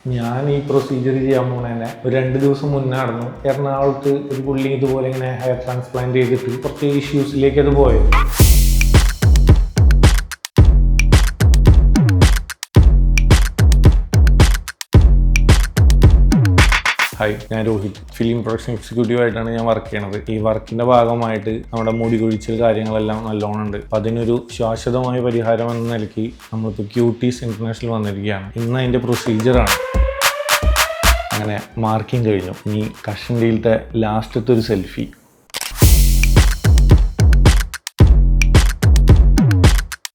ഞാൻ ഈ പ്രൊസീജിയർ ചെയ്യാൻ പോണേനെ ഒരു 2 ദിവസം മുന്നേ നടന്നു. എറണാകുളത്ത് ഒരു പുള്ളി ഇതുപോലെ ഇങ്ങനെ ഹെയർ ട്രാൻസ്പ്ലാന്റ് ചെയ്തിട്ട് കുറച്ച് ഇഷ്യൂസിലേക്ക് അത് പോയത്. ഹായ്, ഞാൻ രോഹിത്. ഫിലിം പ്രൊഡക്ഷൻ എക്സിക്യൂട്ടീവ് ആയിട്ടാണ് ഞാൻ വർക്ക് ചെയ്യണത്. ഈ വർക്കിന്റെ ഭാഗമായിട്ട് നമ്മുടെ മുടി കൊഴിച്ചിൽ കാര്യങ്ങളെല്ലാം നല്ലോണം ഉണ്ട്. അപ്പം അതിനൊരു ശാശ്വതമായ പരിഹാരം എന്ന നിലയ്ക്ക് നമ്മളിപ്പോൾ ക്യൂട്ടീസ് ഇന്റർനാഷണൽ വന്നിരിക്കുകയാണ്. ഇന്ന് അതിൻ്റെ പ്രൊസീജിയറാണ്. അങ്ങനെ മാർക്കിങ് കഴിഞ്ഞു. ഇനി കഷണ്ടിയിലത്തെ ലാസ്റ്റത്തെ ഒരു സെൽഫി.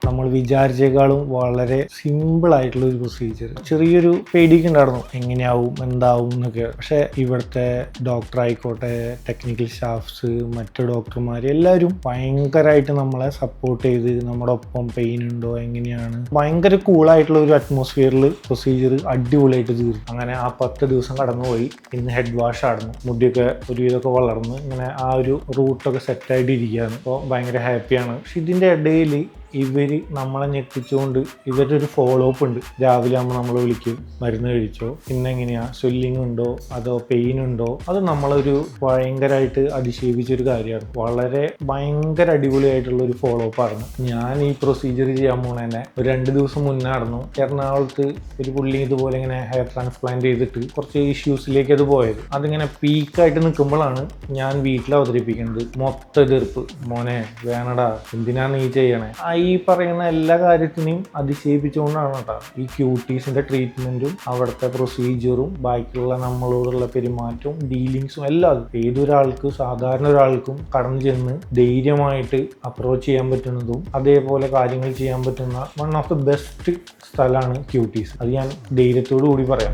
നമ്മൾ വിചാരിച്ചേക്കാളും വളരെ സിമ്പിൾ ആയിട്ടുള്ള ഒരു പ്രൊസീജിയർ. ചെറിയൊരു പേടിയൊക്കെ ഉണ്ടായിരുന്നു, എങ്ങനെയാവും എന്താവും എന്നൊക്കെ. പക്ഷെ ഇവിടുത്തെ ഡോക്ടർ ആയിക്കോട്ടെ, ടെക്നിക്കൽ സ്റ്റാഫ്സ്, മറ്റു ഡോക്ടർമാർ എല്ലാവരും ഭയങ്കരമായിട്ട് നമ്മളെ സപ്പോർട്ട് ചെയ്ത് നമ്മുടെ ഒപ്പം പെയിൻ ഉണ്ടോ എങ്ങനെയാണ് ഭയങ്കര കൂളായിട്ടുള്ള ഒരു അറ്റ്മോസ്ഫിയറിൽ പ്രൊസീജിയർ അടിപൊളിയായിട്ട് തീർന്നു. അങ്ങനെ ആ 10 ദിവസം കടന്നുപോയി. ഇന്ന് ഹെഡ് വാഷ് ആയിരുന്നു. മുടിയൊക്കെ ഒരുവിധമൊക്കെ വളർന്ന് ഇങ്ങനെ ആ ഒരു റൂട്ടൊക്കെ സെറ്റായിട്ട് ഇരിക്കുകയാണ്. അപ്പോൾ ഭയങ്കര ഹാപ്പിയാണ്. പക്ഷെ ഇതിൻ്റെ ഇടയിൽ ഇവർ നമ്മളെ ഞെട്ടിച്ചുകൊണ്ട് ഇവരുടെ ഒരു ഫോളോ അപ്പ് ഉണ്ട്. രാവിലെ ആകുമ്പോൾ നമ്മൾ വിളിക്കും, മരുന്ന് കഴിച്ചോ, പിന്നെ എങ്ങനെയാ, സ്വെല്ലിംഗ് ഉണ്ടോ അതോ പെയിൻ ഉണ്ടോ. അത് നമ്മളൊരു ഭയങ്കരമായിട്ട് അതിശയിപ്പിച്ചൊരു കാര്യമാണ്. വളരെ ഭയങ്കര അടിപൊളിയായിട്ടുള്ള ഒരു ഫോളോ അപ്പ് ആയിരുന്നു. ഞാൻ ഈ പ്രൊസീജിയർ ചെയ്യാൻ പോണേനെ ഒരു 2 ദിവസം മുന്നേ നടന്നു. എറണാകുളത്ത് ഒരു പുള്ളി ഇതുപോലെ ഇങ്ങനെ ഹെയർ ട്രാൻസ്പ്ലാന്റ് ചെയ്തിട്ട് കുറച്ച് ഇഷ്യൂസിലേക്ക് അത് പോയത്. അതിങ്ങനെ പീക്കായിട്ട് നിൽക്കുമ്പോഴാണ് ഞാൻ വീട്ടിൽ അവതരിപ്പിക്കുന്നത്. മൊത്തം എതിർപ്പ്, മോനെ വേണടാ, എന്തിനാണ് നീ ചെയ്യണേ. ഈ പറയുന്ന എല്ലാ കാര്യത്തിനെയും അതിശയിപ്പിച്ചുകൊണ്ടാണ് കേട്ടോ ഈ ക്യൂട്ടീസിന്റെ ട്രീറ്റ്മെന്റും അവിടുത്തെ പ്രൊസീജിയറും ബാക്കിയുള്ള നമ്മളോടുള്ള പെരുമാറ്റവും ഡീലിങ്സും എല്ലാം. ഏതൊരാൾക്കും, സാധാരണ ഒരാൾക്കും കടന്നു ചെന്ന് ധൈര്യമായിട്ട് അപ്രോച്ച് ചെയ്യാൻ പറ്റുന്നതും അതേപോലെ കാര്യങ്ങൾ ചെയ്യാൻ പറ്റുന്ന വൺ ഓഫ് ദ ബെസ്റ്റ് സ്ഥലമാണ് ക്യൂട്ടീസ്. അത് ഞാൻ ധൈര്യത്തോടു കൂടി പറയാം.